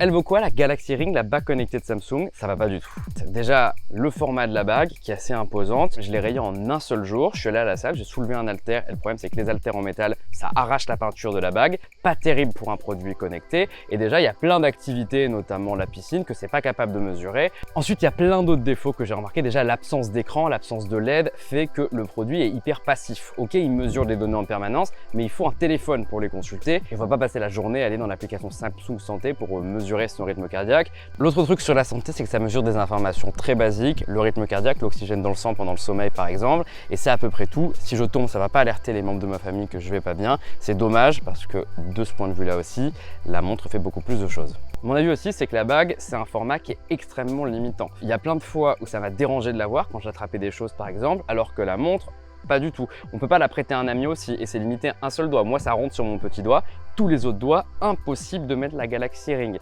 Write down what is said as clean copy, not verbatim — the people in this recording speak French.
Elle vaut quoi la Galaxy Ring, la bague connectée de Samsung? Ça va pas du tout. Déjà, le format de la bague qui est assez imposante, je l'ai rayée en un seul jour. Je suis allé à la salle, j'ai soulevé un haltère et le problème c'est que les haltères en métal, ça arrache la peinture de la bague. Pas terrible pour un produit connecté. Et déjà, il y a plein d'activités, notamment la piscine, que c'est pas capable de mesurer. Ensuite, il y a plein d'autres défauts que j'ai remarqué. Déjà, l'absence d'écran, l'absence de LED fait que le produit est hyper passif. Ok, il mesure des données en permanence, mais il faut un téléphone pour les consulter. Et on va pas passer la journée à aller dans l'application Samsung Santé pour mesurer son rythme cardiaque. L'autre truc sur la santé, c'est que ça mesure des informations très basiques, le rythme cardiaque, l'oxygène dans le sang pendant le sommeil par exemple, et c'est à peu près tout. Si je tombe, ça va pas alerter les membres de ma famille que je vais pas bien. C'est dommage parce que de ce point de vue-là aussi, la montre fait beaucoup plus de choses. Mon avis aussi, c'est que la bague, c'est un format qui est extrêmement limitant. Il y a plein de fois où ça m'a dérangé de la voir quand j'attrapais des choses par exemple, alors que la montre, pas du tout. On peut pas la prêter à un ami aussi et c'est limité à un seul doigt. Moi, ça rentre sur mon petit doigt. Tous les autres doigts, impossible de mettre la Galaxy Ring.